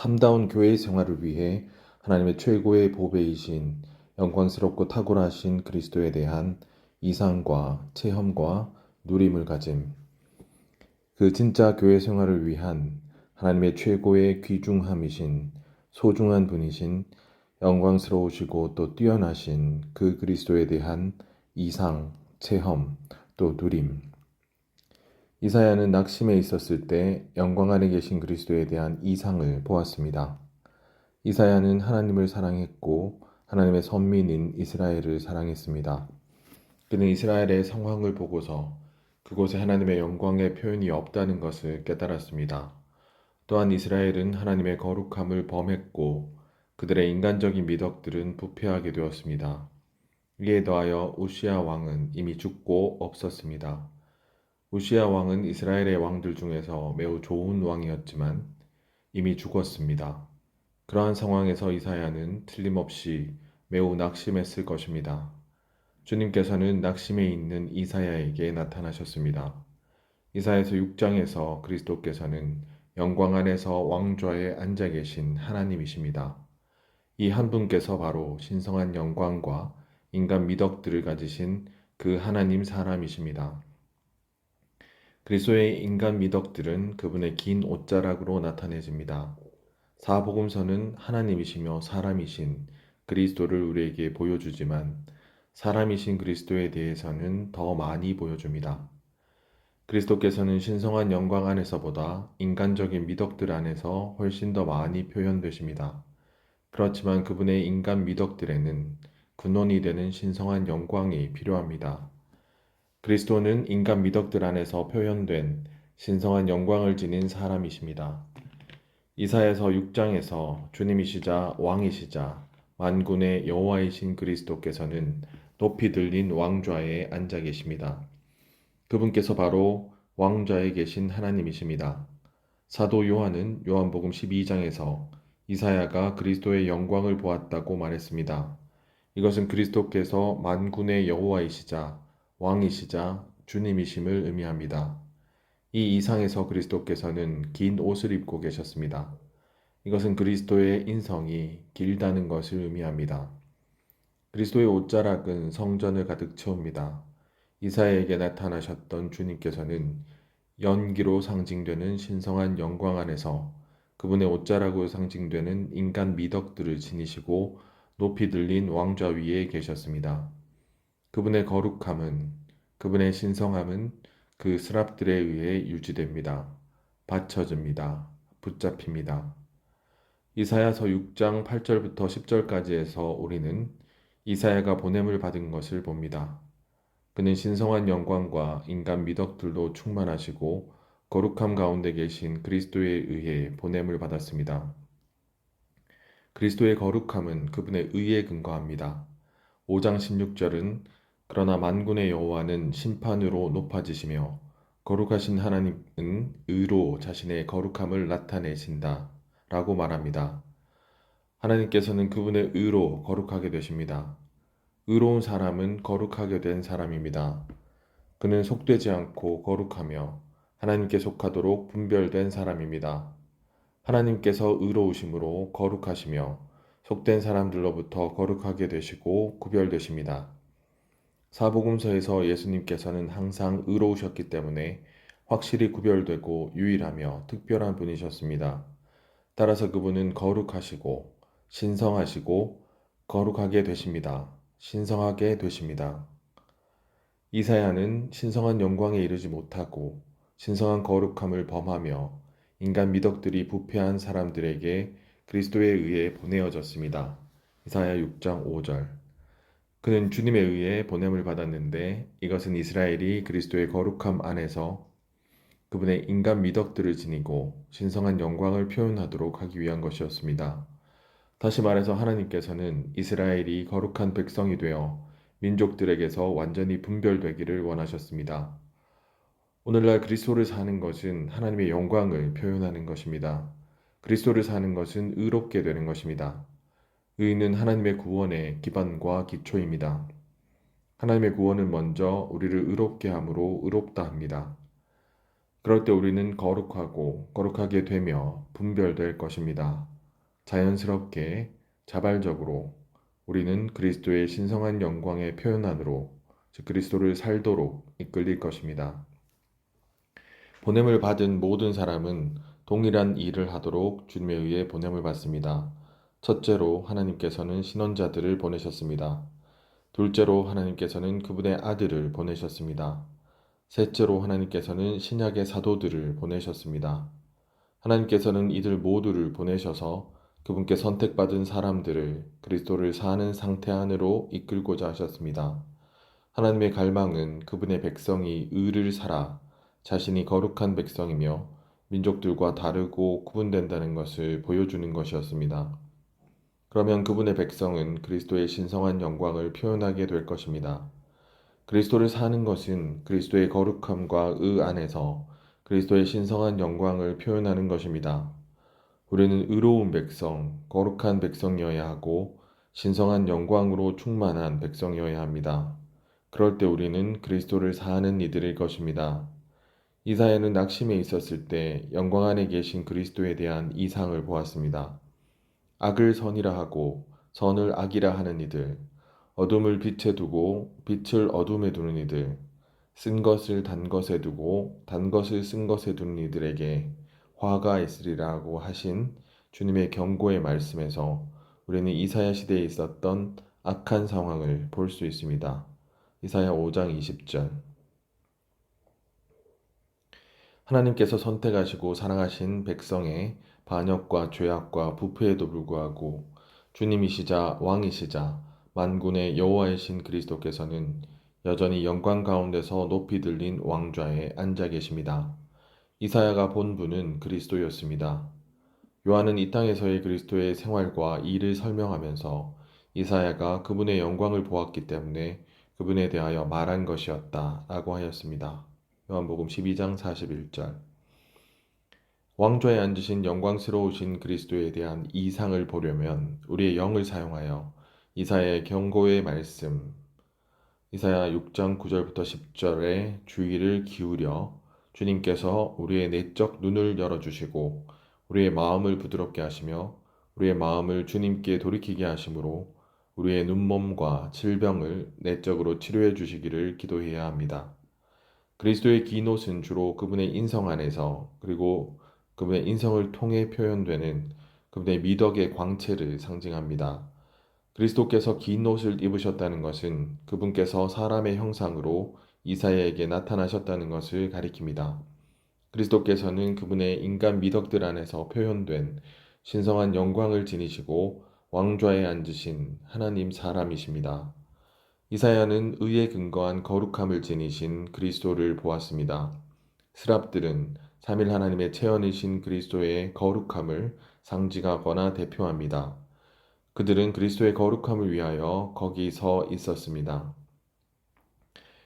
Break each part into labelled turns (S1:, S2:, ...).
S1: 참다운 교회 생활을 위해 하나님의 최고의 보배이신 영광스럽고 탁월하신 그리스도에 대한 이상과 체험과 누림을 가짐. 그 진짜 교회 생활을 위한 하나님의 최고의 귀중함이신 소중한 분이신 영광스러우시고 또 뛰어나신 그 그리스도에 대한 이상, 체험, 또 누림. 이사야는 낙심해 있었을 때 영광 안에 계신 그리스도에 대한 이상을 보았습니다. 이사야는 하나님을 사랑했고 하나님의 선민인 이스라엘을 사랑했습니다. 그는 이스라엘의 상황을 보고서 그곳에 하나님의 영광의 표현이 없다는 것을 깨달았습니다. 또한 이스라엘은 하나님의 거룩함을 범했고 그들의 인간적인 미덕들은 부패하게 되었습니다. 이에 더하여 우시야 왕은 이미 죽고 없었습니다. 우시야 왕은 이스라엘의 왕들 중에서 매우 좋은 왕이었지만 이미 죽었습니다. 그러한 상황에서 이사야는 틀림없이 매우 낙심했을 것입니다. 주님께서는 낙심해 있는 이사야에게 나타나셨습니다. 이사야서 6장에서 그리스도께서는 영광 안에서 왕좌에 앉아 계신 하나님이십니다. 이 한 분께서 바로 신성한 영광과 인간 미덕들을 가지신 그 하나님 사람이십니다. 그리스도의 인간 미덕들은 그분의 긴 옷자락으로 나타내집니다. 사복음서는 하나님이시며 사람이신 그리스도를 우리에게 보여주지만 사람이신 그리스도에 대해서는 더 많이 보여줍니다. 그리스도께서는 신성한 영광 안에서보다 인간적인 미덕들 안에서 훨씬 더 많이 표현되십니다. 그렇지만 그분의 인간 미덕들에는 근원이 되는 신성한 영광이 필요합니다. 그리스도는 인간 미덕들 안에서 표현된 신성한 영광을 지닌 사람이십니다. 이사야서 6장에서 주님이시자 왕이시자 만군의 여호와이신 그리스도께서는 높이 들린 왕좌에 앉아 계십니다. 그분께서 바로 왕좌에 계신 하나님이십니다. 사도 요한은 요한복음 12장에서 이사야가 그리스도의 영광을 보았다고 말했습니다. 이것은 그리스도께서 만군의 여호와이시자 왕이시자 주님이심을 의미합니다. 이 이상에서 그리스도께서는 긴 옷을 입고 계셨습니다. 이것은 그리스도의 인성이 길다는 것을 의미합니다. 그리스도의 옷자락은 성전을 가득 채웁니다. 이사야에게 나타나셨던 주님께서는 연기로 상징되는 신성한 영광 안에서 그분의 옷자락으로 상징되는 인간 미덕들을 지니시고 높이 들린 왕좌 위에 계셨습니다. 그분의 거룩함은, 그분의 신성함은 그 스랍들에 의해 유지됩니다. 받쳐집니다. 붙잡힙니다. 이사야서 6장 8절부터 10절까지에서 우리는 이사야가 보냄을 받은 것을 봅니다. 그는 신성한 영광과 인간 미덕들로 충만하시고 거룩함 가운데 계신 그리스도에 의해 보냄을 받았습니다. 그리스도의 거룩함은 그분의 의에 근거합니다. 5장 16절은 그러나 만군의 여호와는 심판으로 높아지시며 거룩하신 하나님은 의로 자신의 거룩함을 나타내신다 라고 말합니다. 하나님께서는 그분의 의로 거룩하게 되십니다. 의로운 사람은 거룩하게 된 사람입니다. 그는 속되지 않고 거룩하며 하나님께 속하도록 분별된 사람입니다. 하나님께서 의로우심으로 거룩하시며 속된 사람들로부터 거룩하게 되시고 구별되십니다. 사복음서에서 예수님께서는 항상 의로우셨기 때문에 확실히 구별되고 유일하며 특별한 분이셨습니다. 따라서 그분은 거룩하시고 신성하시고 거룩하게 되십니다. 신성하게 되십니다. 이사야는 신성한 영광에 이르지 못하고 신성한 거룩함을 범하며 인간 미덕들이 부패한 사람들에게 그리스도에 의해 보내어졌습니다. 이사야 6장 5절. 그는 주님에 의해 보냄을 받았는데 이것은 이스라엘이 그리스도의 거룩함 안에서 그분의 인간 미덕들을 지니고 신성한 영광을 표현하도록 하기 위한 것이었습니다. 다시 말해서 하나님께서는 이스라엘이 거룩한 백성이 되어 민족들에게서 완전히 분별되기를 원하셨습니다. 오늘날 그리스도를 사는 것은 하나님의 영광을 표현하는 것입니다. 그리스도를 사는 것은 의롭게 되는 것입니다. 의는 하나님의 구원의 기반과 기초입니다. 하나님의 구원은 먼저 우리를 의롭게 함으로 의롭다 합니다. 그럴 때 우리는 거룩하고 거룩하게 되며 분별될 것입니다. 자연스럽게, 자발적으로 우리는 그리스도의 신성한 영광의 표현 안으로, 즉 그리스도를 살도록 이끌릴 것입니다. 보냄을 받은 모든 사람은 동일한 일을 하도록 주님에 의해 보냄을 받습니다. 첫째로 하나님께서는 신원자들을 보내셨습니다. 둘째로 하나님께서는 그분의 아들을 보내셨습니다. 셋째로 하나님께서는 신약의 사도들을 보내셨습니다. 하나님께서는 이들 모두를 보내셔서 그분께 선택받은 사람들을 그리스도를 사는 상태 안으로 이끌고자 하셨습니다. 하나님의 갈망은 그분의 백성이 의를 살아 자신이 거룩한 백성이며 민족들과 다르고 구분된다는 것을 보여주는 것이었습니다. 그러면 그분의 백성은 그리스도의 신성한 영광을 표현하게 될 것입니다. 그리스도를 사는 것은 그리스도의 거룩함과 의 안에서 그리스도의 신성한 영광을 표현하는 것입니다. 우리는 의로운 백성, 거룩한 백성이어야 하고 신성한 영광으로 충만한 백성이어야 합니다. 그럴 때 우리는 그리스도를 사는 이들일 것입니다. 이사야는 낙심해 있었을 때 영광 안에 계신 그리스도에 대한 이상을 보았습니다. 악을 선이라 하고 선을 악이라 하는 이들, 어둠을 빛에 두고 빛을 어둠에 두는 이들, 쓴 것을 단 것에 두고 단 것을 쓴 것에 두는 이들에게 화가 있으리라고 하신 주님의 경고의 말씀에서 우리는 이사야 시대에 있었던 악한 상황을 볼 수 있습니다. 이사야 5장 20절. 하나님께서 선택하시고 사랑하신 백성의 반역과 죄악과 부패에도 불구하고 주님이시자 왕이시자 만군의 여호와이신 그리스도께서는 여전히 영광 가운데서 높이 들린 왕좌에 앉아 계십니다. 이사야가 본 분은 그리스도였습니다. 요한은 이 땅에서의 그리스도의 생활과 일을 설명하면서 이사야가 그분의 영광을 보았기 때문에 그분에 대하여 말한 것이었다 라고 하였습니다. 요한복음 12장 41절. 왕좌에 앉으신 영광스러우신 그리스도에 대한 이상을 보려면 우리의 영을 사용하여 이사야의 경고의 말씀, 이사야 6장 9절부터 10절에 주의를 기울여 주님께서 우리의 내적 눈을 열어주시고 우리의 마음을 부드럽게 하시며 우리의 마음을 주님께 돌이키게 하심으로 우리의 눈몸과 질병을 내적으로 치료해 주시기를 기도해야 합니다. 그리스도의 긴 옷은 주로 그분의 인성 안에서 그리고 그분의 인성을 통해 표현되는 그분의 미덕의 광채를 상징합니다. 그리스도께서 긴 옷을 입으셨다는 것은 그분께서 사람의 형상으로 이사야에게 나타나셨다는 것을 가리킵니다. 그리스도께서는 그분의 인간 미덕들 안에서 표현된 신성한 영광을 지니시고 왕좌에 앉으신 하나님 사람이십니다. 이사야는 의에 근거한 거룩함을 지니신 그리스도를 보았습니다. 스랍들은 삼일 하나님의 체현이신 그리스도의 거룩함을 상징하거나 대표합니다. 그들은 그리스도의 거룩함을 위하여 거기 서 있었습니다.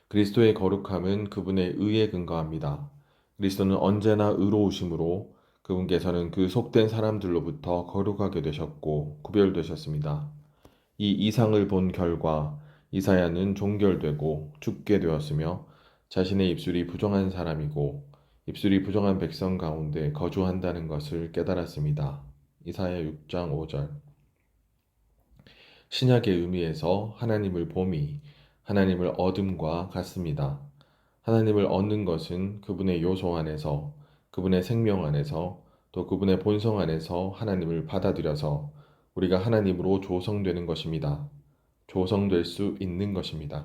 S1: 그리스도의 거룩함은 그분의 의에 근거합니다. 그리스도는 언제나 의로우심으로 그분께서는 그 속된 사람들로부터 거룩하게 되셨고 구별되셨습니다. 이 이상을 본 결과 이사야는 종결되고 죽게 되었으며 자신의 입술이 부정한 사람이고 입술이 부정한 백성 가운데 거주한다는 것을 깨달았습니다. 이사야 6장 5절. 신약의 의미에서 하나님을 봄이 하나님을 얻음과 같습니다. 하나님을 얻는 것은 그분의 요소 안에서, 그분의 생명 안에서, 또 그분의 본성 안에서 하나님을 받아들여서 우리가 하나님으로 조성되는 것입니다. 조성될 수 있는 것입니다.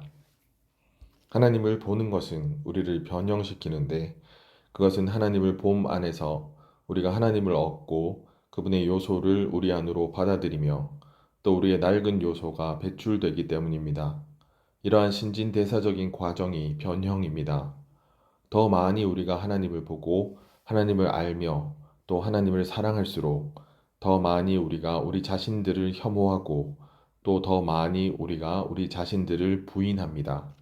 S1: 하나님을 보는 것은 우리를 변형시키는데 그것은 하나님을 봄 안에서 우리가 하나님을 얻고 그분의 요소를 우리 안으로 받아들이며 또 우리의 낡은 요소가 배출되기 때문입니다. 이러한 신진대사적인 과정이 변형입니다. 더 많이 우리가 하나님을 보고 하나님을 알며 또 하나님을 사랑할수록 더 많이 우리가 우리 자신들을 혐오하고 또 더 많이 우리가 우리 자신들을 부인합니다.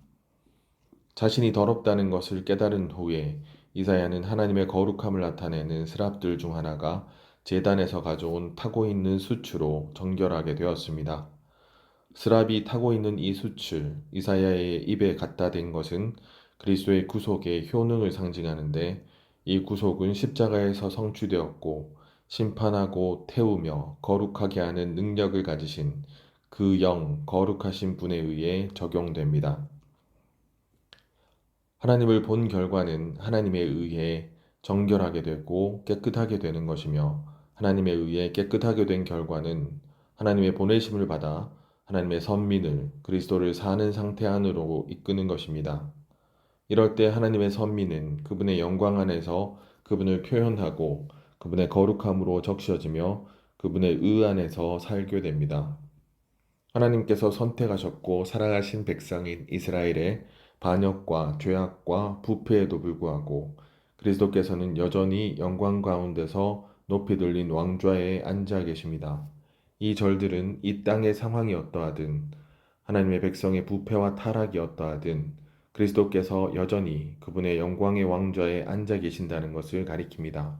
S1: 자신이 더럽다는 것을 깨달은 후에 이사야는 하나님의 거룩함을 나타내는 스랍들 중 하나가 제단에서 가져온 타고 있는 수추로 정결하게 되었습니다. 스랍이 타고 있는 이 수출, 이사야의 입에 갖다 댄 것은 그리스도의 구속의 효능을 상징하는데 이 구속은 십자가에서 성취되었고 심판하고 태우며 거룩하게 하는 능력을 가지신 그 영 거룩하신 분에 의해 적용됩니다. 하나님을 본 결과는 하나님에 의해 정결하게 되고 깨끗하게 되는 것이며 하나님에 의해 깨끗하게 된 결과는 하나님의 보내심을 받아 하나님의 선민을 그리스도를 사는 상태 안으로 이끄는 것입니다. 이럴 때 하나님의 선민은 그분의 영광 안에서 그분을 표현하고 그분의 거룩함으로 적셔지며 그분의 의 안에서 살게 됩니다. 하나님께서 선택하셨고 사랑하신 백성인 이스라엘의 반역과 죄악과 부패에도 불구하고 그리스도께서는 여전히 영광 가운데서 높이 들린 왕좌에 앉아 계십니다. 이 절들은 이 땅의 상황이 어떠하든 하나님의 백성의 부패와 타락이 어떠하든 그리스도께서 여전히 그분의 영광의 왕좌에 앉아 계신다는 것을 가리킵니다.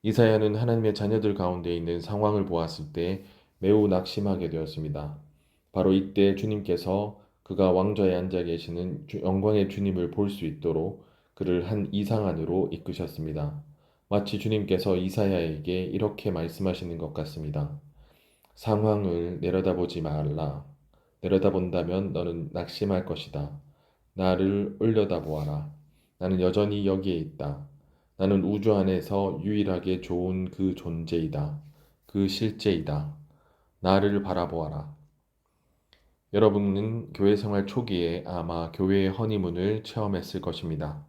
S1: 이사야는 하나님의 자녀들 가운데 있는 상황을 보았을 때 매우 낙심하게 되었습니다. 바로 이때 주님께서 그가 왕좌에 앉아 계시는 영광의 주님을 볼 수 있도록 그를 한 이상 안으로 이끄셨습니다. 마치 주님께서 이사야에게 이렇게 말씀하시는 것 같습니다. 상황을 내려다보지 말라. 내려다본다면 너는 낙심할 것이다. 나를 올려다보아라. 나는 여전히 여기에 있다. 나는 우주 안에서 유일하게 좋은 그 존재이다. 그 실제이다. 나를 바라보아라. 여러분은 교회 생활 초기에 아마 교회의 허니문을 체험했을 것입니다.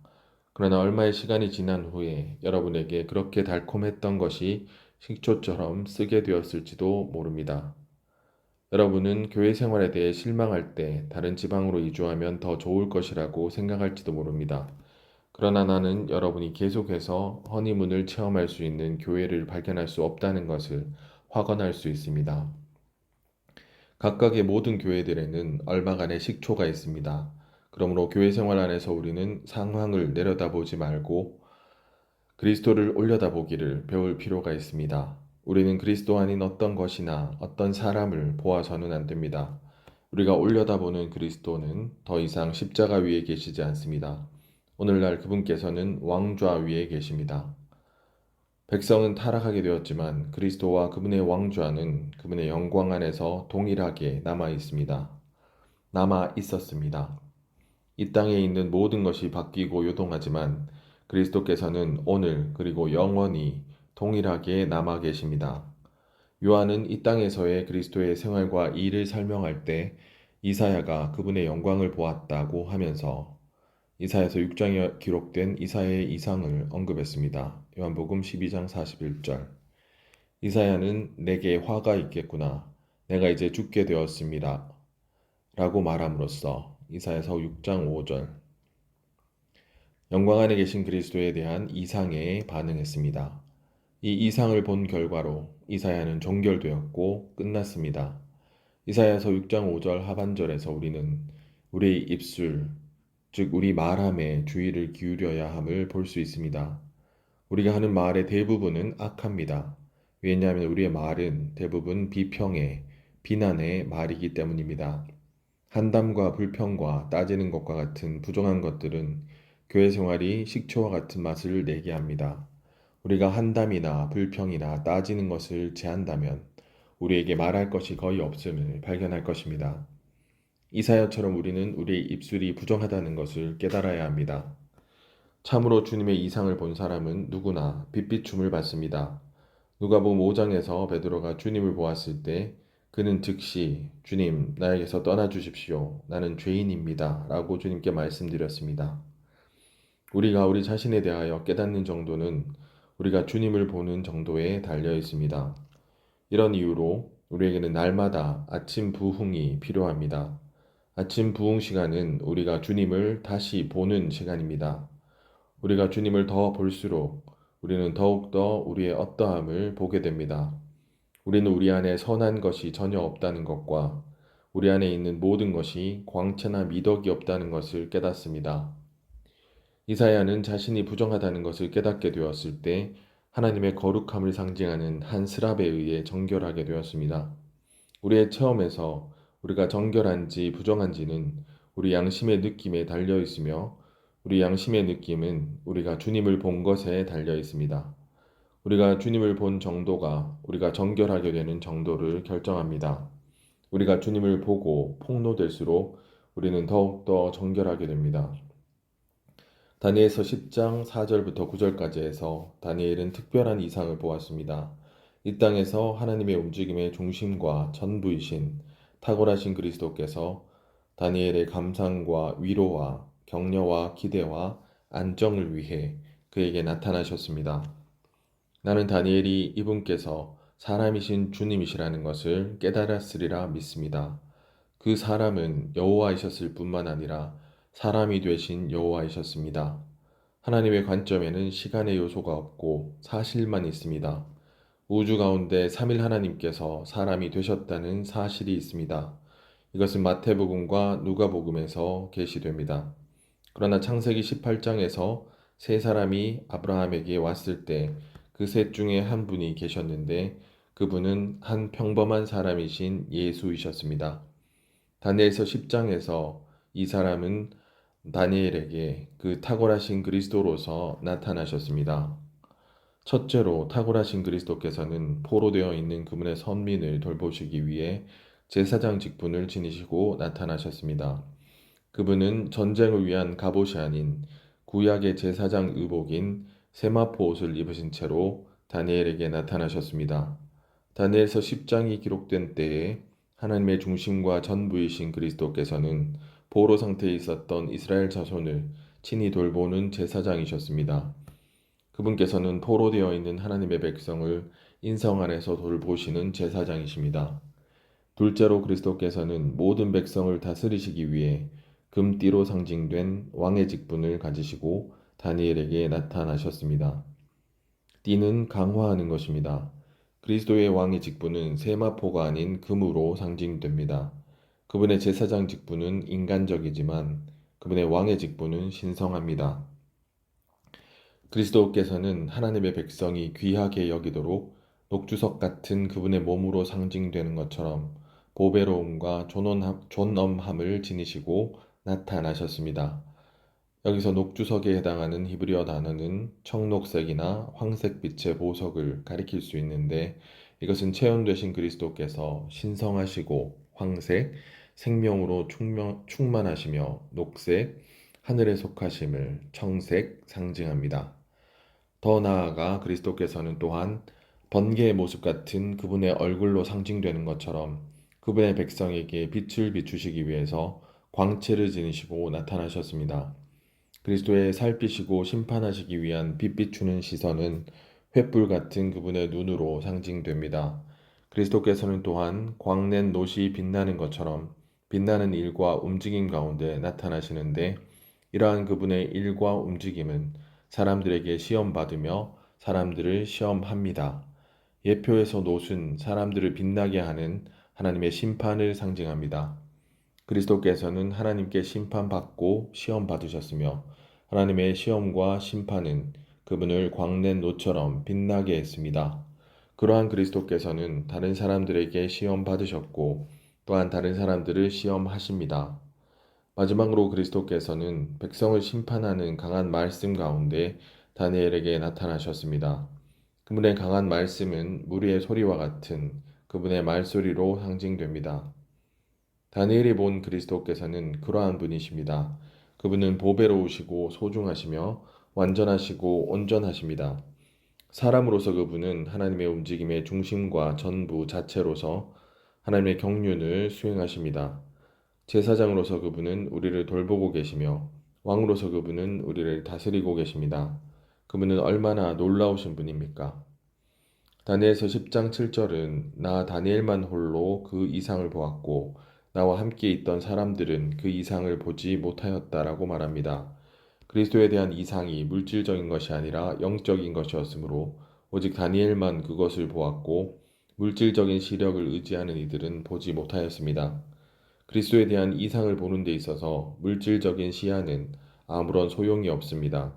S1: 그러나 얼마의 시간이 지난 후에 여러분에게 그렇게 달콤했던 것이 식초처럼 쓰게 되었을지도 모릅니다. 여러분은 교회 생활에 대해 실망할 때 다른 지방으로 이주하면 더 좋을 것이라고 생각할지도 모릅니다. 그러나 나는 여러분이 계속해서 허니문을 체험할 수 있는 교회를 발견할 수 없다는 것을 확언할 수 있습니다. 각각의 모든 교회들에는 얼마간의 식초가 있습니다. 그러므로 교회 생활 안에서 우리는 상황을 내려다보지 말고 그리스도를 올려다보기를 배울 필요가 있습니다. 우리는 그리스도 아닌 어떤 것이나 어떤 사람을 보아서는 안 됩니다. 우리가 올려다보는 그리스도는 더 이상 십자가 위에 계시지 않습니다. 오늘날 그분께서는 왕좌 위에 계십니다. 백성은 타락하게 되었지만 그리스도와 그분의 왕좌는 그분의 영광 안에서 동일하게 남아 있습니다. 남아 있었습니다. 이 땅에 있는 모든 것이 바뀌고 요동하지만 그리스도께서는 오늘 그리고 영원히 동일하게 남아 계십니다. 요한은 이 땅에서의 그리스도의 생활과 일을 설명할 때 이사야가 그분의 영광을 보았다고 하면서 이사야서 6장에 기록된 이사야의 이상을 언급했습니다. 요한복음 12장 41절. 이사야는 내게 화가 있겠구나. 내가 이제 죽게 되었습니다. 라고 말함으로써 이사야서 6장 5절. 영광 안에 계신 그리스도에 대한 이상에 반응했습니다. 이 이상을 본 결과로 이사야는 종결되었고 끝났습니다. 이사야서 6장 5절 하반절에서 우리는 우리의 입술, 즉 우리 말함에 주의를 기울여야 함을 볼 수 있습니다. 우리가 하는 말의 대부분은 악합니다. 왜냐하면 우리의 말은 대부분 비평의, 비난의 말이기 때문입니다. 한담과 불평과 따지는 것과 같은 부정한 것들은 교회 생활이 식초와 같은 맛을 내게 합니다. 우리가 한담이나 불평이나 따지는 것을 제한다면 우리에게 말할 것이 거의 없음을 발견할 것입니다. 이사야처럼 우리는 우리의 입술이 부정하다는 것을 깨달아야 합니다. 참으로 주님의 이상을 본 사람은 누구나 빛비춤을 받습니다. 누가복음 5장에서 베드로가 주님을 보았을 때 그는 즉시 주님 나에게서 떠나 주십시오. 나는 죄인입니다. 라고 주님께 말씀드렸습니다. 우리가 우리 자신에 대하여 깨닫는 정도는 우리가 주님을 보는 정도에 달려 있습니다. 이런 이유로 우리에게는 날마다 아침 부흥이 필요합니다. 아침 부흥 시간은 우리가 주님을 다시 보는 시간입니다. 우리가 주님을 더 볼수록 우리는 더욱더 우리의 어떠함을 보게 됩니다. 우리는 우리 안에 선한 것이 전혀 없다는 것과 우리 안에 있는 모든 것이 광채나 미덕이 없다는 것을 깨닫습니다. 이사야는 자신이 부정하다는 것을 깨닫게 되었을 때 하나님의 거룩함을 상징하는 한 스랍에 의해 정결하게 되었습니다. 우리의 체험에서 우리가 정결한지 부정한지는 우리 양심의 느낌에 달려 있으며 우리 양심의 느낌은 우리가 주님을 본 것에 달려 있습니다. 우리가 주님을 본 정도가 우리가 정결하게 되는 정도를 결정합니다. 우리가 주님을 보고 폭로될수록 우리는 더욱더 정결하게 됩니다. 다니엘서 10장 4절부터 9절까지 해서 다니엘은 특별한 이상을 보았습니다. 이 땅에서 하나님의 움직임의 중심과 전부이신 탁월하신 그리스도께서 다니엘의 감상과 위로와 격려와 기대와 안정을 위해 그에게 나타나셨습니다. 나는 다니엘이 이분께서 사람이신 주님이시라는 것을 깨달았으리라 믿습니다. 그 사람은 여호와이셨을 뿐만 아니라 사람이 되신 여호와이셨습니다. 하나님의 관점에는 시간의 요소가 없고 사실만 있습니다. 우주 가운데 삼일 하나님께서 사람이 되셨다는 사실이 있습니다. 이것은 마태복음과 누가복음에서 계시됩니다. 그러나 창세기 18장에서 세 사람이 아브라함에게 왔을 때 그 셋 중에 한 분이 계셨는데 그분은 한 평범한 사람이신 예수이셨습니다. 다니엘서 10장에서 이 사람은 다니엘에게 그 탁월하신 그리스도로서 나타나셨습니다. 첫째로 탁월하신 그리스도께서는 포로되어 있는 그분의 선민을 돌보시기 위해 제사장 직분을 지니시고 나타나셨습니다. 그분은 전쟁을 위한 갑옷이 아닌 구약의 제사장 의복인 세마포 옷을 입으신 채로 다니엘에게 나타나셨습니다. 다니엘서 10장이 기록된 때에 하나님의 중심과 전부이신 그리스도께서는 포로 상태에 있었던 이스라엘 자손을 친히 돌보는 제사장이셨습니다. 그분께서는 포로되어 있는 하나님의 백성을 인성 안에서 돌보시는 제사장이십니다. 둘째로 그리스도께서는 모든 백성을 다스리시기 위해 금띠로 상징된 왕의 직분을 가지시고 다니엘에게 나타나셨습니다. 띠는 강화하는 것입니다. 그리스도의 왕의 직분은 세마포가 아닌 금으로 상징됩니다. 그분의 제사장 직분은 인간적이지만 그분의 왕의 직분은 신성합니다. 그리스도께서는 하나님의 백성이 귀하게 여기도록 녹주석 같은 그분의 몸으로 상징되는 것처럼 보배로움과 존엄함을 지니시고 나타나셨습니다. 여기서 녹주석에 해당하는 히브리어 단어는 청록색이나 황색빛의 보석을 가리킬 수 있는데 이것은 체험되신 그리스도께서 신성하시고 황색, 생명으로 충만하시며 녹색, 하늘에 속하심을 청색 상징합니다. 더 나아가 그리스도께서는 또한 번개의 모습 같은 그분의 얼굴로 상징되는 것처럼 그분의 백성에게 빛을 비추시기 위해서 광채를 지니시고 나타나셨습니다. 그리스도의 살피시고 심판하시기 위한 빛 비추는 시선은 횃불 같은 그분의 눈으로 상징됩니다. 그리스도께서는 또한 광낸 놋이 빛나는 것처럼 빛나는 일과 움직임 가운데 나타나시는데 이러한 그분의 일과 움직임은 사람들에게 시험받으며 사람들을 시험합니다. 예표에서 놋은 사람들을 빛나게 하는 하나님의 심판을 상징합니다. 그리스도께서는 하나님께 심판받고 시험받으셨으며 하나님의 시험과 심판은 그분을 광낸 놋처럼 빛나게 했습니다. 그러한 그리스도께서는 다른 사람들에게 시험받으셨고 또한 다른 사람들을 시험하십니다. 마지막으로 그리스도께서는 백성을 심판하는 강한 말씀 가운데 다니엘에게 나타나셨습니다. 그분의 강한 말씀은 무리의 소리와 같은 그분의 말소리로 상징됩니다. 다니엘이 본 그리스도께서는 그러한 분이십니다. 그분은 보배로우시고 소중하시며 완전하시고 온전하십니다. 사람으로서 그분은 하나님의 움직임의 중심과 전부 자체로서 하나님의 경륜을 수행하십니다. 제사장으로서 그분은 우리를 돌보고 계시며 왕으로서 그분은 우리를 다스리고 계십니다. 그분은 얼마나 놀라우신 분입니까? 다니엘서 10장 7절은 나 다니엘만 홀로 그 이상을 보았고 나와 함께 있던 사람들은 그 이상을 보지 못하였다라고 말합니다. 그리스도에 대한 이상이 물질적인 것이 아니라 영적인 것이었으므로 오직 다니엘만 그것을 보았고 물질적인 시력을 의지하는 이들은 보지 못하였습니다. 그리스도에 대한 이상을 보는 데 있어서 물질적인 시야는 아무런 소용이 없습니다.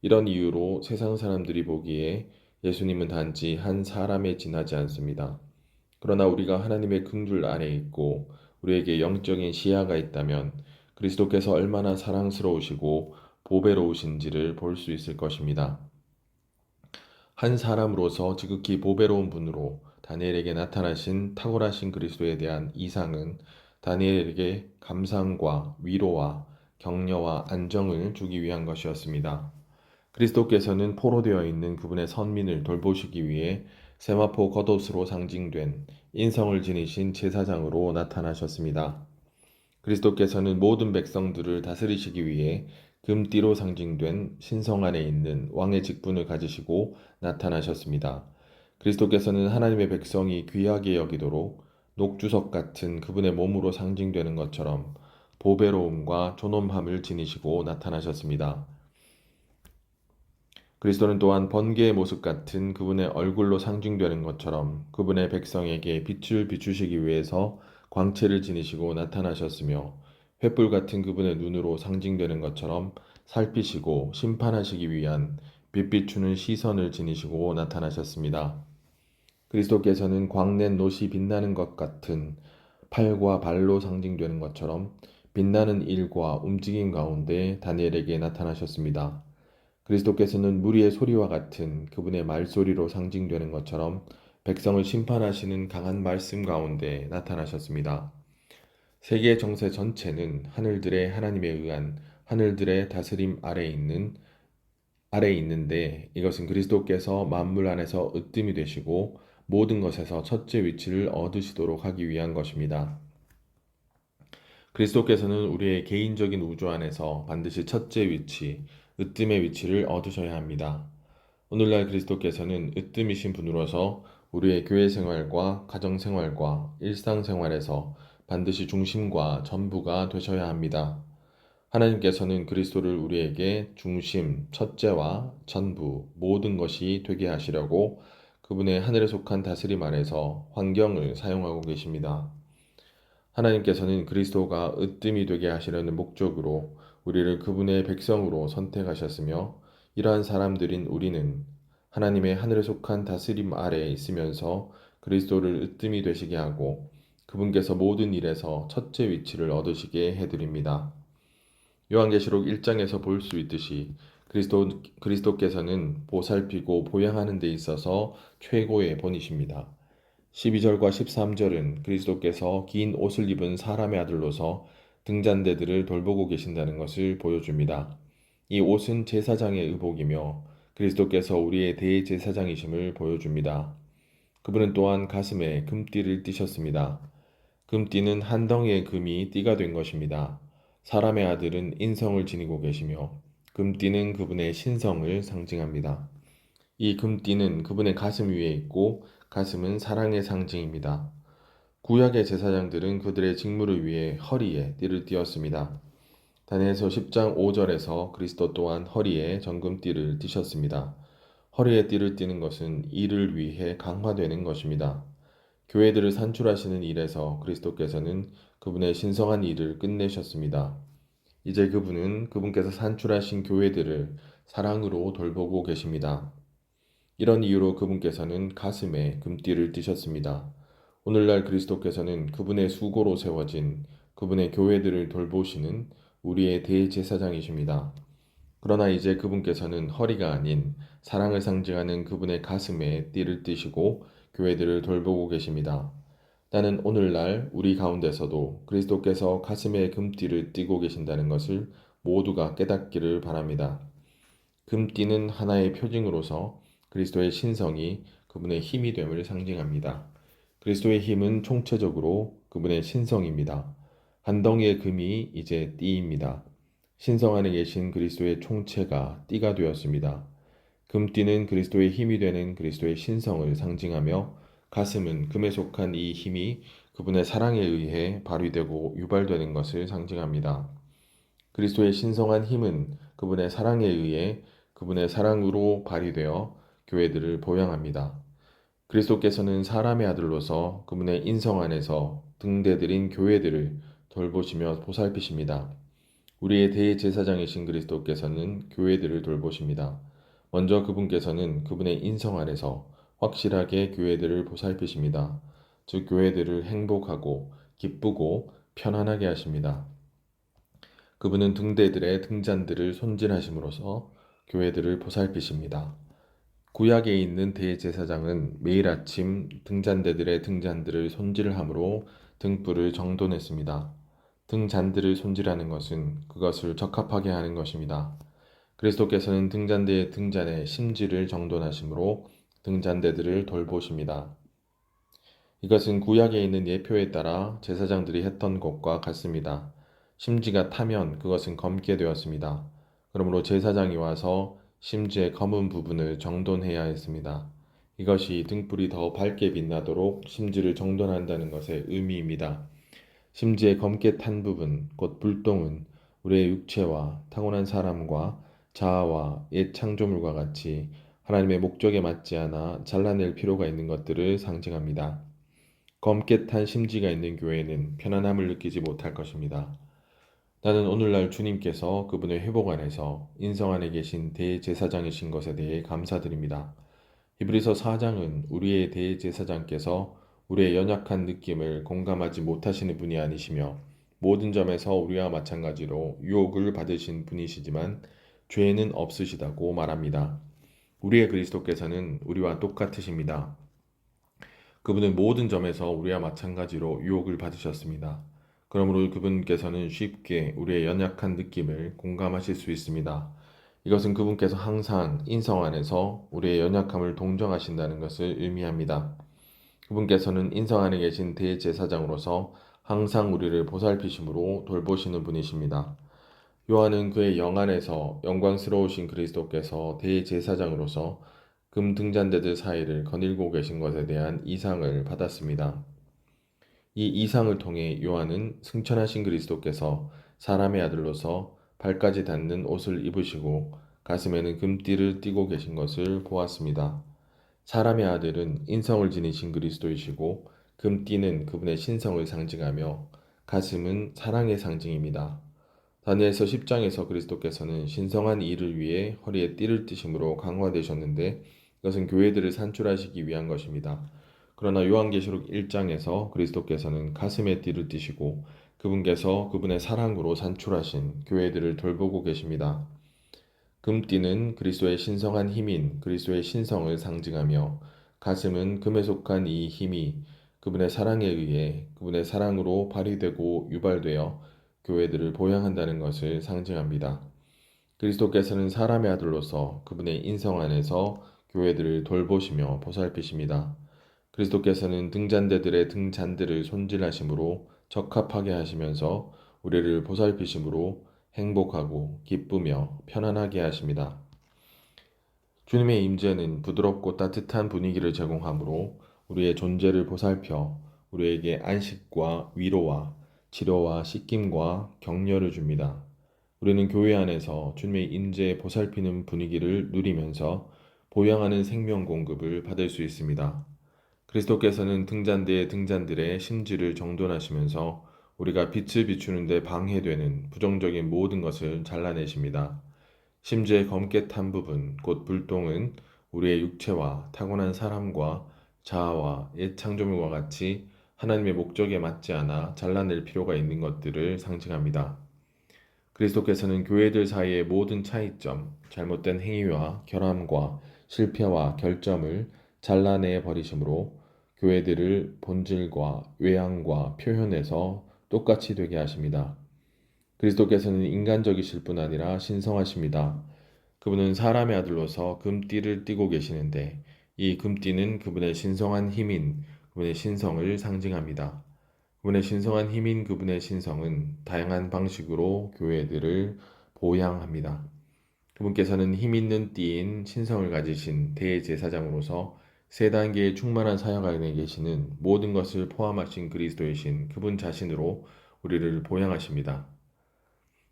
S1: 이런 이유로 세상 사람들이 보기에 예수님은 단지 한 사람에 지나지 않습니다. 그러나 우리가 하나님의 긍휼 안에 있고 우리에게 영적인 시야가 있다면 그리스도께서 얼마나 사랑스러우시고 보배로우신지를 볼 수 있을 것입니다. 한 사람으로서 지극히 보배로운 분으로 다니엘에게 나타나신 탁월하신 그리스도에 대한 이상은 다니엘에게 감상과 위로와 격려와 안정을 주기 위한 것이었습니다. 그리스도께서는 포로되어 있는 그분의 선민을 돌보시기 위해 세마포 겉옷으로 상징된 인성을 지니신 제사장으로 나타나셨습니다. 그리스도께서는 모든 백성들을 다스리시기 위해 금띠로 상징된 신성 안에 있는 왕의 직분을 가지시고 나타나셨습니다. 그리스도께서는 하나님의 백성이 귀하게 여기도록 녹주석 같은 그분의 몸으로 상징되는 것처럼 보배로움과 존엄함을 지니시고 나타나셨습니다. 그리스도는 또한 번개의 모습 같은 그분의 얼굴로 상징되는 것처럼 그분의 백성에게 빛을 비추시기 위해서 광채를 지니시고 나타나셨으며 횃불 같은 그분의 눈으로 상징되는 것처럼 살피시고 심판하시기 위한 빛 비추는 시선을 지니시고 나타나셨습니다. 그리스도께서는 광낸 놋이 빛나는 것 같은 팔과 발로 상징되는 것처럼 빛나는 일과 움직임 가운데 다니엘에게 나타나셨습니다. 그리스도께서는 무리의 소리와 같은 그분의 말소리로 상징되는 것처럼 백성을 심판하시는 강한 말씀 가운데 나타나셨습니다. 세계 정세 전체는 하늘들의 하나님에 의한 하늘들의 다스림 아래에 있는데 이것은 그리스도께서 만물 안에서 으뜸이 되시고 모든 것에서 첫째 위치를 얻으시도록 하기 위한 것입니다. 그리스도께서는 우리의 개인적인 우주 안에서 반드시 첫째 위치, 으뜸의 위치를 얻으셔야 합니다. 오늘날 그리스도께서는 으뜸이신 분으로서 우리의 교회 생활과 가정 생활과 일상 생활에서 반드시 중심과 전부가 되셔야 합니다. 하나님께서는 그리스도를 우리에게 중심, 첫째와 전부, 모든 것이 되게 하시려고 그분의 하늘에 속한 다스림 아래서 환경을 사용하고 계십니다. 하나님께서는 그리스도가 으뜸이 되게 하시려는 목적으로 우리를 그분의 백성으로 선택하셨으며 이러한 사람들인 우리는 하나님의 하늘에 속한 다스림 아래에 있으면서 그리스도를 으뜸이 되시게 하고 그분께서 모든 일에서 첫째 위치를 얻으시게 해드립니다. 요한계시록 1장에서 볼 수 있듯이 그리스도께서는 보살피고 보양하는 데 있어서 최고의 본이십니다. 12절과 13절은 그리스도께서 긴 옷을 입은 사람의 아들로서 등잔대들을 돌보고 계신다는 것을 보여줍니다. 이 옷은 제사장의 의복이며 그리스도께서 우리의 대제사장이심을 보여줍니다. 그분은 또한 가슴에 금띠를 띠셨습니다. 금띠는 한 덩이의 금이 띠가 된 것입니다. 사람의 아들은 인성을 지니고 계시며 금띠는 그분의 신성을 상징합니다. 이 금띠는 그분의 가슴 위에 있고 가슴은 사랑의 상징입니다. 구약의 제사장들은 그들의 직무를 위해 허리에 띠를 띠었습니다. 다니엘서 10장 5절에서 그리스도 또한 허리에 정금띠를 띠셨습니다. 허리에 띠를 띠는 것은 일을 위해 강화되는 것입니다. 교회들을 산출하시는 일에서 그리스도께서는 그분의 신성한 일을 끝내셨습니다. 이제 그분께서 산출하신 교회들을 사랑으로 돌보고 계십니다. 이런 이유로 그분께서는 가슴에 금띠를 띠셨습니다. 오늘날 그리스도께서는 그분의 수고로 세워진 그분의 교회들을 돌보시는 우리의 대제사장이십니다. 그러나 이제 그분께서는 허리가 아닌 사랑을 상징하는 그분의 가슴에 띠를 띠시고 교회들을 돌보고 계십니다. 나는 오늘날 우리 가운데서도 그리스도께서 가슴에 금띠를 띠고 계신다는 것을 모두가 깨닫기를 바랍니다. 금띠는 하나의 표징으로서 그리스도의 신성이 그분의 힘이 됨을 상징합니다. 그리스도의 힘은 총체적으로 그분의 신성입니다. 한 덩이의 금이 이제 띠입니다. 신성 안에 계신 그리스도의 총체가 띠가 되었습니다. 금띠는 그리스도의 힘이 되는 그리스도의 신성을 상징하며 가슴은 금에 속한 이 힘이 그분의 사랑에 의해 발휘되고 유발되는 것을 상징합니다. 그리스도의 신성한 힘은 그분의 사랑에 의해 그분의 사랑으로 발휘되어 교회들을 보양합니다. 그리스도께서는 사람의 아들로서 그분의 인성 안에서 등대드린 교회들을 돌보시며 보살피십니다. 우리의 대제사장이신 그리스도께서는 교회들을 돌보십니다. 먼저 그분께서는 그분의 인성 안에서 확실하게 교회들을 보살피십니다. 즉 교회들을 행복하고 기쁘고 편안하게 하십니다. 그분은 등대들의 등잔들을 손질하심으로써 교회들을 보살피십니다. 구약에 있는 대제사장은 매일 아침 등잔대들의 등잔들을 손질함으로 등불을 정돈했습니다. 등잔들을 손질하는 것은 그것을 적합하게 하는 것입니다. 그리스도께서는 등잔대의 등잔의 심지를 정돈하심으로 등잔대들을 돌보십니다. 이것은 구약에 있는 예표에 따라 제사장들이 했던 것과 같습니다. 심지가 타면 그것은 검게 되었습니다. 그러므로 제사장이 와서 심지의 검은 부분을 정돈해야 했습니다. 이것이 등불이 더 밝게 빛나도록 심지를 정돈한다는 것의 의미입니다. 심지의 검게 탄 부분, 곧 불똥은 우리의 육체와 타고난 사람과 자아와 옛 창조물과 같이 하나님의 목적에 맞지 않아 잘라낼 필요가 있는 것들을 상징합니다. 검게 탄 심지가 있는 교회는 편안함을 느끼지 못할 것입니다. 나는 오늘날 주님께서 그분의 회복 안에서 인성 안에 계신 대제사장이신 것에 대해 감사드립니다. 히브리서 4장은 우리의 대제사장께서 우리의 연약한 느낌을 공감하지 못하시는 분이 아니시며 모든 점에서 우리와 마찬가지로 유혹을 받으신 분이시지만 죄는 없으시다고 말합니다. 우리의 그리스도께서는 우리와 똑같으십니다. 그분은 모든 점에서 우리와 마찬가지로 유혹을 받으셨습니다. 그러므로 그분께서는 쉽게 우리의 연약한 느낌을 공감하실 수 있습니다. 이것은 그분께서 항상 인성 안에서 우리의 연약함을 동정하신다는 것을 의미합니다. 그분께서는 인성 안에 계신 대제사장으로서 항상 우리를 보살피심으로 돌보시는 분이십니다. 요한은 그의 영 안에서 영광스러우신 그리스도께서 대제사장으로서 금 등잔대들 사이를 거닐고 계신 것에 대한 이상을 받았습니다. 이 이상을 통해 요한은 승천하신 그리스도께서 사람의 아들로서 발까지 닿는 옷을 입으시고 가슴에는 금띠를 띠고 계신 것을 보았습니다. 사람의 아들은 인성을 지니신 그리스도이시고 금띠는 그분의 신성을 상징하며 가슴은 사랑의 상징입니다. 다니엘서 10장에서 그리스도께서는 신성한 일을 위해 허리에 띠를 띠심으로 강화되셨는데 이것은 교회들을 산출하시기 위한 것입니다. 그러나 요한계시록 1장에서 그리스도께서는 가슴에 띠를 띠시고 그분께서 그분의 사랑으로 산출하신 교회들을 돌보고 계십니다. 금띠는 그리스도의 신성한 힘인 그리스도의 신성을 상징하며 가슴은 금에 속한 이 힘이 그분의 사랑에 의해 그분의 사랑으로 발휘되고 유발되어 교회들을 보양한다는 것을 상징합니다. 그리스도께서는 사람의 아들로서 그분의 인성 안에서 교회들을 돌보시며 보살피십니다. 그리스도께서는 등잔대들의 등잔들을 손질하심으로 적합하게 하시면서 우리를 보살피심으로 행복하고 기쁘며 편안하게 하십니다. 주님의 임재는 부드럽고 따뜻한 분위기를 제공하므로 우리의 존재를 보살펴 우리에게 안식과 위로와 치료와 씻김과 격려를 줍니다. 우리는 교회 안에서 주님의 임재에 보살피는 분위기를 누리면서 보양하는 생명 공급을 받을 수 있습니다. 그리스도께서는 등잔대의 등잔들의 심지를 정돈하시면서 우리가 빛을 비추는 데 방해되는 부정적인 모든 것을 잘라내십니다. 심지의 검게 탄 부분, 곧 불똥은 우리의 육체와 타고난 사람과 자아와 옛 창조물과 같이 하나님의 목적에 맞지 않아 잘라낼 필요가 있는 것들을 상징합니다. 그리스도께서는 교회들 사이의 모든 차이점, 잘못된 행위와 결함과 실패와 결점을 잘라내 버리심으로 교회들을 본질과 외양과 표현에서 똑같이 되게 하십니다. 그리스도께서는 인간적이실 뿐 아니라 신성하십니다. 그분은 사람의 아들로서 금띠를 띠고 계시는데 이 금띠는 그분의 신성한 힘인 그분의 신성을 상징합니다. 그분의 신성한 힘인 그분의 신성은 다양한 방식으로 교회들을 보양합니다. 그분께서는 힘 있는 띠인 신성을 가지신 대제사장으로서 세 단계의 충만한 사역 안에 계시는 모든 것을 포함하신 그리스도이신 그분 자신으로 우리를 보양하십니다.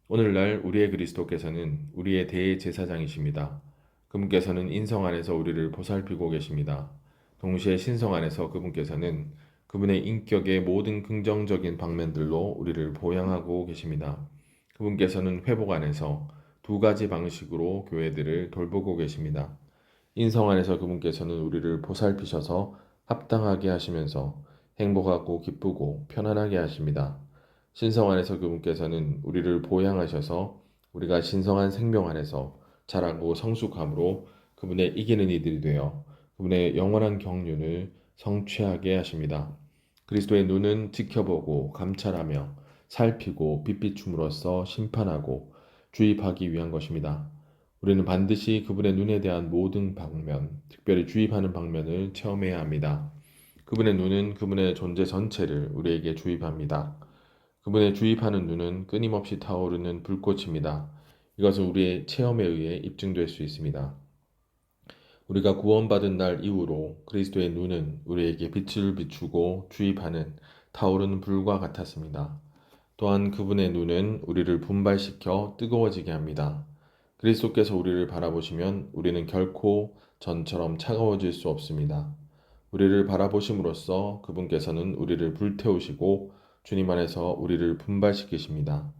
S1: 오늘날 우리의 그리스도께서는 우리의 대제사장이십니다. 그분께서는 인성 안에서 우리를 보살피고 계십니다. 동시에 신성 안에서 그분께서는 그분의 인격의 모든 긍정적인 방면들로 우리를 보양하고 계십니다. 그분께서는 회복 안에서 두 가지 방식으로 교회들을 돌보고 계십니다. 인성 안에서 그분께서는 우리를 보살피셔서 합당하게 하시면서 행복하고 기쁘고 편안하게 하십니다. 신성 안에서 그분께서는 우리를 보양하셔서 우리가 신성한 생명 안에서 자라고 성숙함으로 그분의 이기는 이들이 되어 그분의 영원한 경륜을 성취하게 하십니다. 그리스도의 눈은 지켜보고 감찰하며 살피고 빛비춤으로써 심판하고 주입하기 위한 것입니다. 우리는 반드시 그분의 눈에 대한 모든 방면, 특별히 주입하는 방면을 체험해야 합니다. 그분의 눈은 그분의 존재 전체를 우리에게 주입합니다. 그분의 주입하는 눈은 끊임없이 타오르는 불꽃입니다. 이것은 우리의 체험에 의해 입증될 수 있습니다. 우리가 구원받은 날 이후로 그리스도의 눈은 우리에게 빛을 비추고 주입하는 타오르는 불과 같았습니다. 또한 그분의 눈은 우리를 분발시켜 뜨거워지게 합니다. 그리스도께서 우리를 바라보시면 우리는 결코 전처럼 차가워질 수 없습니다. 우리를 바라보심으로써 그분께서는 우리를 불태우시고 주님 안에서 우리를 분발시키십니다.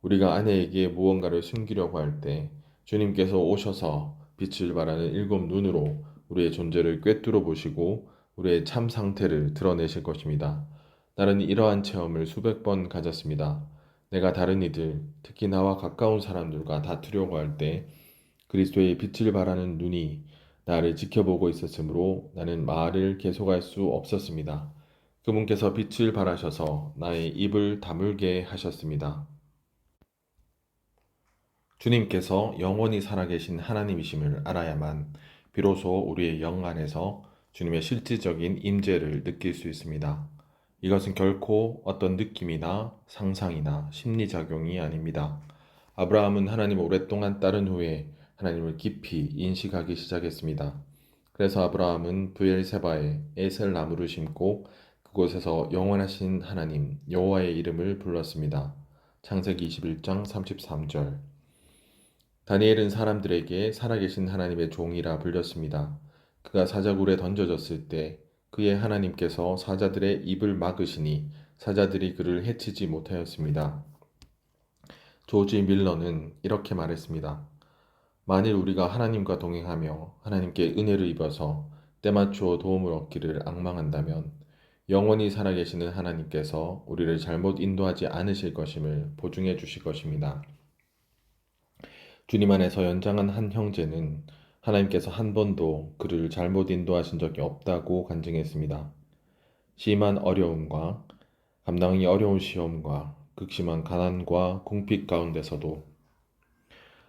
S1: 우리가 아내에게 무언가를 숨기려고 할 때 주님께서 오셔서 빛을 발하는 일곱 눈으로 우리의 존재를 꿰뚫어 보시고 우리의 참 상태를 드러내실 것입니다. 나는 이러한 체험을 수백 번 가졌습니다. 내가 다른 이들, 특히 나와 가까운 사람들과 다투려고 할 때 그리스도의 빛을 발하는 눈이 나를 지켜보고 있었으므로 나는 말을 계속할 수 없었습니다. 그분께서 빛을 발하셔서 나의 입을 다물게 하셨습니다. 주님께서 영원히 살아계신 하나님이심을 알아야만 비로소 우리의 영 안에서 주님의 실질적인 임재를 느낄 수 있습니다. 이것은 결코 어떤 느낌이나 상상이나 심리작용이 아닙니다. 아브라함은 하나님을 오랫동안 따른 후에 하나님을 깊이 인식하기 시작했습니다. 그래서 아브라함은 브엘세바에 에셀 나무를 심고 그곳에서 영원하신 하나님 여호와의 이름을 불렀습니다. 창세기 21장 33절. 다니엘은 사람들에게 살아계신 하나님의 종이라 불렸습니다. 그가 사자굴에 던져졌을 때 그의 하나님께서 사자들의 입을 막으시니 사자들이 그를 해치지 못하였습니다. 조지 밀러는 이렇게 말했습니다. 만일 우리가 하나님과 동행하며 하나님께 은혜를 입어서 때맞추어 도움을 얻기를 앙망한다면 영원히 살아계시는 하나님께서 우리를 잘못 인도하지 않으실 것임을 보증해 주실 것입니다. 주님 안에서 연장한 한 형제는 하나님께서 한 번도 그를 잘못 인도하신 적이 없다고 간증했습니다. 심한 어려움과 감당이 어려운 시험과 극심한 가난과 궁핍 가운데서도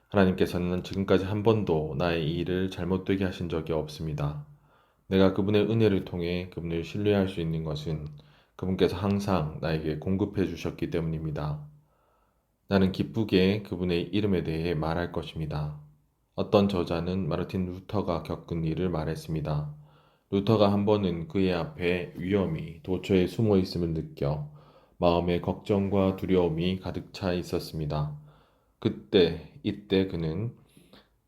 S1: 하나님께서는 지금까지 한 번도 나의 일을 잘못되게 하신 적이 없습니다. 내가 그분의 은혜를 통해 그분을 신뢰할 수 있는 것은 그분께서 항상 나에게 공급해 주셨기 때문입니다. 나는 기쁘게 그분의 이름에 대해 말할 것입니다. 어떤 저자는 마르틴 루터가 겪은 일을 말했습니다. 루터가 한 번은 그의 앞에 위험이 도처에 숨어 있음을 느껴 마음에 걱정과 두려움이 가득 차 있었습니다. 이때 그는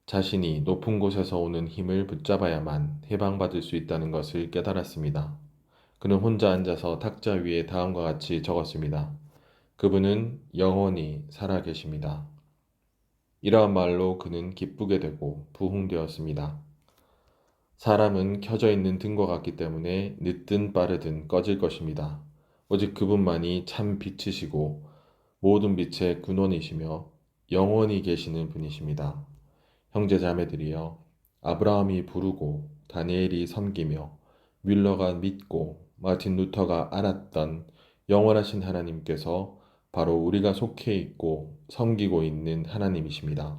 S1: 자신이 높은 곳에서 오는 힘을 붙잡아야만 해방받을 수 있다는 것을 깨달았습니다. 그는 혼자 앉아서 탁자 위에 다음과 같이 적었습니다. 그분은 영원히 살아계십니다. 이러한 말로 그는 기쁘게 되고 부흥되었습니다. 사람은 켜져 있는 등과 같기 때문에 늦든 빠르든 꺼질 것입니다. 오직 그분만이 참 빛이시고 모든 빛의 근원이시며 영원히 계시는 분이십니다. 형제자매들이여, 아브라함이 부르고 다니엘이 섬기며 뮬러가 믿고 마틴 루터가 알았던 영원하신 하나님께서 바로 우리가 속해 있고 섬기고 있는 하나님이십니다.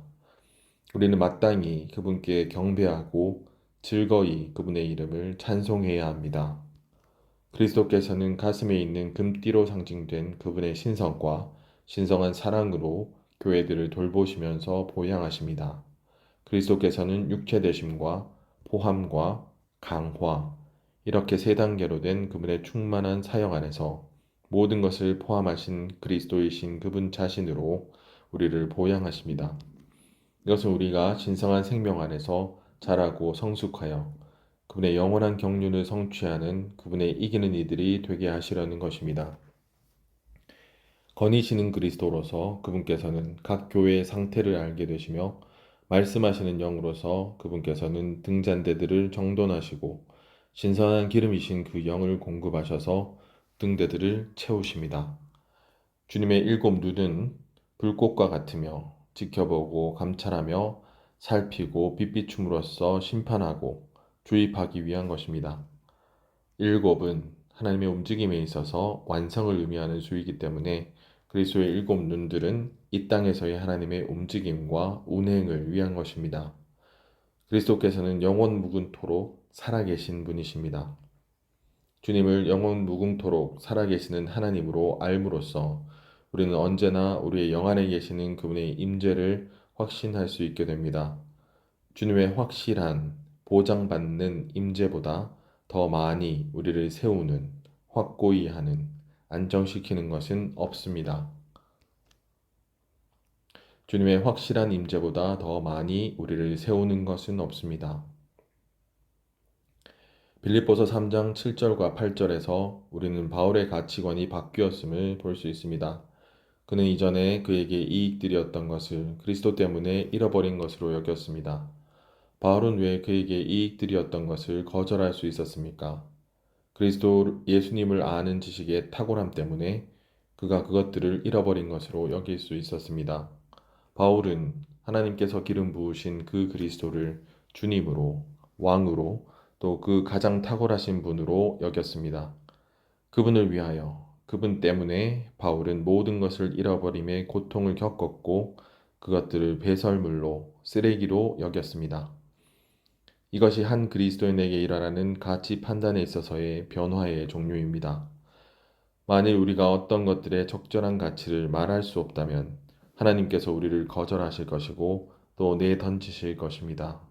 S1: 우리는 마땅히 그분께 경배하고 즐거이 그분의 이름을 찬송해야 합니다. 그리스도께서는 가슴에 있는 금띠로 상징된 그분의 신성과 신성한 사랑으로 교회들을 돌보시면서 보양하십니다. 그리스도께서는 육체되심과 포함과 강화, 이렇게 세 단계로 된 그분의 충만한 사역 안에서 모든 것을 포함하신 그리스도이신 그분 자신으로 우리를 보양하십니다. 이것은 우리가 신성한 생명 안에서 자라고 성숙하여 그분의 영원한 경륜을 성취하는 그분의 이기는 이들이 되게 하시려는 것입니다. 거니시는 그리스도로서 그분께서는 각 교회의 상태를 알게 되시며 말씀하시는 영으로서 그분께서는 등잔대들을 정돈하시고 신선한 기름이신 그 영을 공급하셔서 등대들을 채우십니다. 주님의 일곱 눈은 불꽃과 같으며 지켜보고 감찰하며 살피고 빛비춤으로써 심판하고 주입하기 위한 것입니다. 일곱은 하나님의 움직임에 있어서 완성을 의미하는 수이기 때문에 그리스도의 일곱 눈들은 이 땅에서의 하나님의 움직임과 운행을 위한 것입니다. 그리스도께서는 영원 무궁토록 살아계신 분이십니다. 주님을 영원 무궁토록 살아계시는 하나님으로 알므로써 우리는 언제나 우리의 영 안에 계시는 그분의 임재를 확신할 수 있게 됩니다. 주님의 확실한 보장받는 임재보다 더 많이 우리를 세우는, 확고히 하는, 안정시키는 것은 없습니다. 주님의 확실한 임재보다 더 많이 우리를 세우는 것은 없습니다. 빌립보서 3장 7절과 8절에서 우리는 바울의 가치관이 바뀌었음을 볼 수 있습니다. 그는 이전에 그에게 이익들이었던 것을 그리스도 때문에 잃어버린 것으로 여겼습니다. 바울은 왜 그에게 이익들이었던 것을 거절할 수 있었습니까? 그리스도 예수님을 아는 지식의 탁월함 때문에 그가 그것들을 잃어버린 것으로 여길 수 있었습니다. 바울은 하나님께서 기름 부으신 그 그리스도를 주님으로, 왕으로, 또 그 가장 탁월하신 분으로 여겼습니다. 그분을 위하여, 그분 때문에 바울은 모든 것을 잃어버림의 고통을 겪었고 그것들을 배설물로, 쓰레기로 여겼습니다. 이것이 한 그리스도인에게 일어나는 가치 판단에 있어서의 변화의 종류입니다. 만일 우리가 어떤 것들의 적절한 가치를 말할 수 없다면 하나님께서 우리를 거절하실 것이고 또 내던지실 것입니다.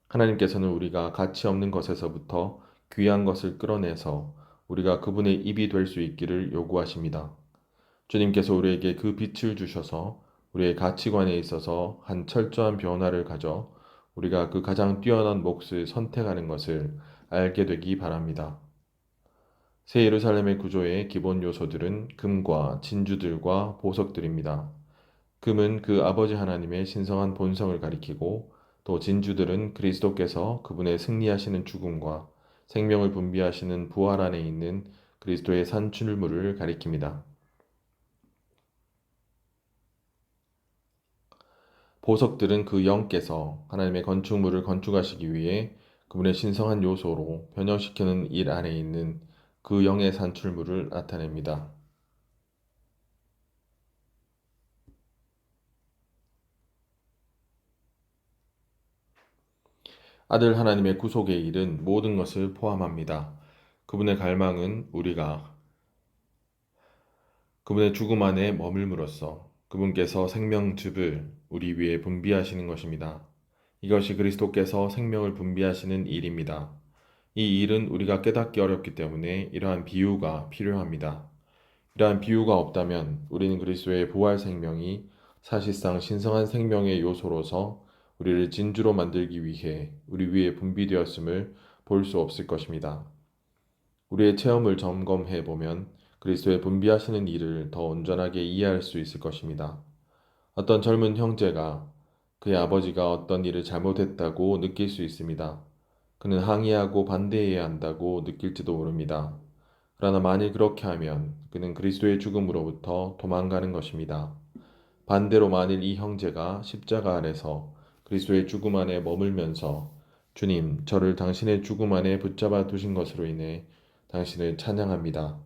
S1: 하나님께서는 우리가 가치 없는 것에서부터 귀한 것을 끌어내서 우리가 그분의 입이 될 수 있기를 요구하십니다. 주님께서 우리에게 그 빛을 주셔서 우리의 가치관에 있어서 한 철저한 변화를 가져 우리가 그 가장 뛰어난 몫을 선택하는 것을 알게 되기 바랍니다. 새 예루살렘의 구조의 기본 요소들은 금과 진주들과 보석들입니다. 금은 그 아버지 하나님의 신성한 본성을 가리키고 또 진주들은 그리스도께서 그분의 승리하시는 죽음과 생명을 분비하시는 부활 안에 있는 그리스도의 산출물을 가리킵니다. 보석들은 그 영께서 하나님의 건축물을 건축하시기 위해 그분의 신성한 요소로 변형시키는 일 안에 있는 그 영의 산출물을 나타냅니다. 아들 하나님의 구속의 일은 모든 것을 포함합니다. 그분의 갈망은 우리가 그분의 죽음 안에 머물므로써 그분께서 생명즙을 우리 위에 분비하시는 것입니다. 이것이 그리스도께서 생명을 분비하시는 일입니다. 이 일은 우리가 깨닫기 어렵기 때문에 이러한 비유가 필요합니다. 이러한 비유가 없다면 우리는 그리스도의 부활 생명이 사실상 신성한 생명의 요소로서 우리를 진주로 만들기 위해 우리 위에 분비되었음을 볼 수 없을 것입니다. 우리의 체험을 점검해 보면 그리스도의 분비하시는 일을 더 온전하게 이해할 수 있을 것입니다. 어떤 젊은 형제가 그의 아버지가 어떤 일을 잘못했다고 느낄 수 있습니다. 그는 항의하고 반대해야 한다고 느낄지도 모릅니다. 그러나 만일 그렇게 하면 그는 그리스도의 죽음으로부터 도망가는 것입니다. 반대로 만일 이 형제가 십자가 아래서 그리스도의 죽음 안에 머물면서 주님, 저를 당신의 죽음 안에 붙잡아 두신 것으로 인해 당신을 찬양합니다.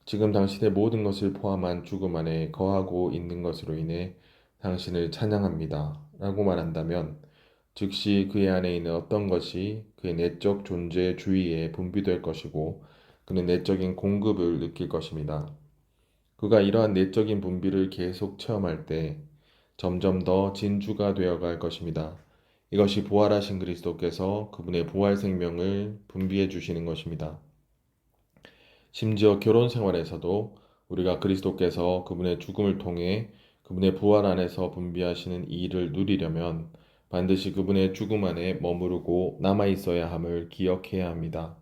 S1: 지금 당신의 모든 것을 포함한 죽음 안에 거하고 있는 것으로 인해 당신을 찬양합니다. 라고 말한다면 즉시 그의 안에 있는 어떤 것이 그의 내적 존재 주위에 분비될 것이고 그는 내적인 공급을 느낄 것입니다. 그가 이러한 내적인 분비를 계속 체험할 때 점점 더 진주가 되어갈 것입니다. 이것이 부활하신 그리스도께서 그분의 부활 생명을 분비해 주시는 것입니다. 심지어 결혼 생활에서도 우리가 그리스도께서 그분의 죽음을 통해 그분의 부활 안에서 분비하시는 이 일을 누리려면 반드시 그분의 죽음 안에 머무르고 남아 있어야 함을 기억해야 합니다.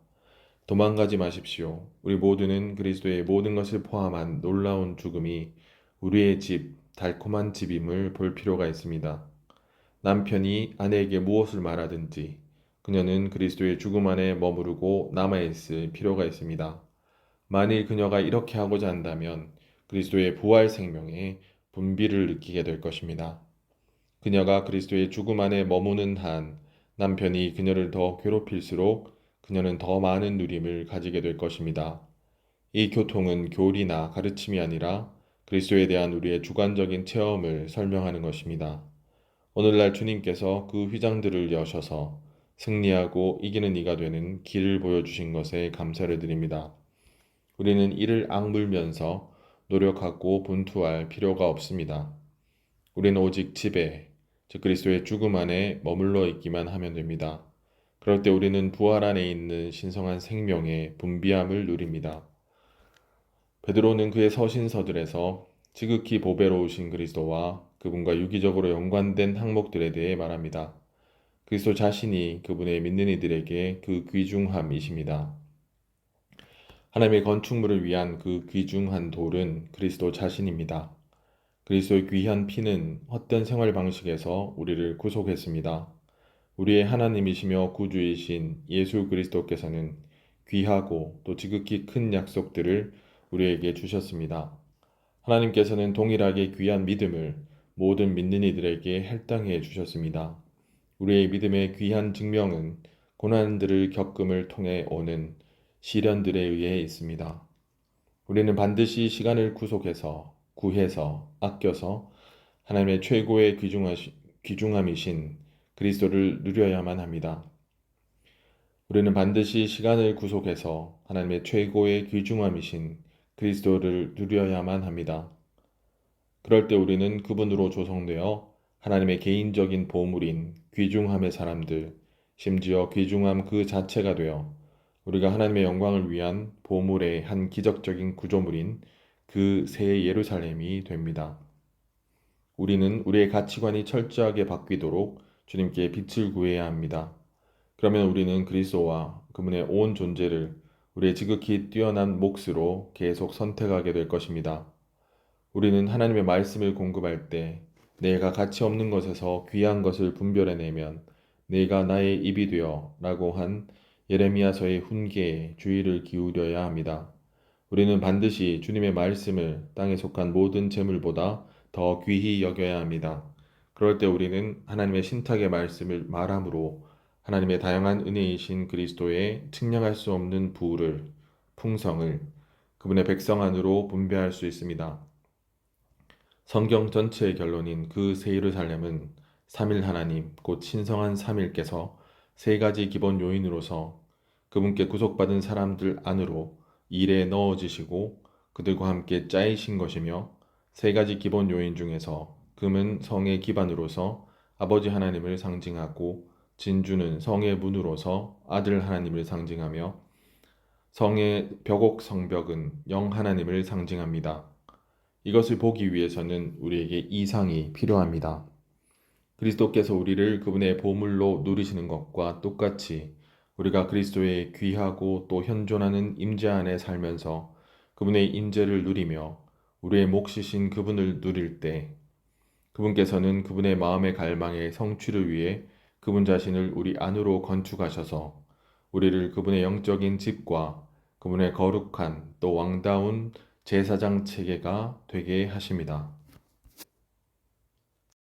S1: 도망가지 마십시오. 우리 모두는 그리스도의 모든 것을 포함한 놀라운 죽음이 우리의 집, 달콤한 집임을 볼 필요가 있습니다. 남편이 아내에게 무엇을 말하든지 그녀는 그리스도의 죽음 안에 머무르고 남아있을 필요가 있습니다. 만일 그녀가 이렇게 하고자 한다면 그리스도의 부활 생명의 분비를 느끼게 될 것입니다. 그녀가 그리스도의 죽음 안에 머무는 한 남편이 그녀를 더 괴롭힐수록 그녀는 더 많은 누림을 가지게 될 것입니다. 이 교통은 교리나 가르침이 아니라 그리스도에 대한 우리의 주관적인 체험을 설명하는 것입니다. 오늘날 주님께서 그 휘장들을 여셔서 승리하고 이기는 이가 되는 길을 보여주신 것에 감사를 드립니다. 우리는 이를 악물면서 노력하고 분투할 필요가 없습니다. 우리는 오직 집에, 즉 그리스도의 죽음 안에 머물러 있기만 하면 됩니다. 그럴 때 우리는 부활 안에 있는 신성한 생명의 분비함을 누립니다. 베드로는 그의 서신서들에서 지극히 보배로우신 그리스도와 그분과 유기적으로 연관된 항목들에 대해 말합니다. 그리스도 자신이 그분의 믿는 이들에게 그 귀중함이십니다. 하나님의 건축물을 위한 그 귀중한 돌은 그리스도 자신입니다. 그리스도의 귀한 피는 헛된 생활 방식에서 우리를 구속했습니다. 우리의 하나님이시며 구주이신 예수 그리스도께서는 귀하고 또 지극히 큰 약속들을 우리에게 주셨습니다. 하나님께서는 동일하게 귀한 믿음을 모든 믿는 이들에게 할당해 주셨습니다. 우리의 믿음의 귀한 증명은 고난들을 겪음을 통해 오는 시련들에 의해 있습니다. 우리는 반드시 시간을 구해서, 아껴서 하나님의 최고의 귀중함이신 그리스도를 누려야만 합니다. 우리는 반드시 시간을 구속해서 하나님의 최고의 귀중함이신 그리스도를 누려야만 합니다. 그럴 때 우리는 그분으로 조성되어 하나님의 개인적인 보물인 귀중함의 사람들, 심지어 귀중함 그 자체가 되어 우리가 하나님의 영광을 위한 보물의 한 기적적인 구조물인 그 새 예루살렘이 됩니다. 우리는 우리의 가치관이 철저하게 바뀌도록 주님께 빛을 구해야 합니다. 그러면 우리는 그리스도와 그분의 온 존재를 우리의 지극히 뛰어난 몫으로 계속 선택하게 될 것입니다. 우리는 하나님의 말씀을 공급할 때 내가 가치 없는 것에서 귀한 것을 분별해내면 내가 나의 입이 되어 라고 한 예레미야서의 훈계에 주의를 기울여야 합니다. 우리는 반드시 주님의 말씀을 땅에 속한 모든 재물보다 더 귀히 여겨야 합니다. 그럴 때 우리는 하나님의 신탁의 말씀을 말함으로 하나님의 다양한 은혜이신 그리스도의 측량할 수 없는 부를, 풍성을 그분의 백성 안으로 분배할 수 있습니다. 성경 전체의 결론인 그 새 예루살렘은 삼일 하나님, 곧 신성한 삼일께서 세 가지 기본 요인으로서 그분께 구속받은 사람들 안으로 일에 넣어지시고 그들과 함께 짜이신 것이며 세 가지 기본 요인 중에서 금은 성의 기반으로서 아버지 하나님을 상징하고 진주는 성의 문으로서 아들 하나님을 상징하며 성의 벽옥 성벽은 영 하나님을 상징합니다. 이것을 보기 위해서는 우리에게 이상이 필요합니다. 그리스도께서 우리를 그분의 보물로 누리시는 것과 똑같이 우리가 그리스도의 귀하고 또 현존하는 임재 안에 살면서 그분의 임재를 누리며 우리의 몫이신 그분을 누릴 때 그분께서는 그분의 마음의 갈망의 성취를 위해 그분 자신을 우리 안으로 건축하셔서 우리를 그분의 영적인 집과 그분의 거룩한 또 왕다운 제사장 체계가 되게 하십니다.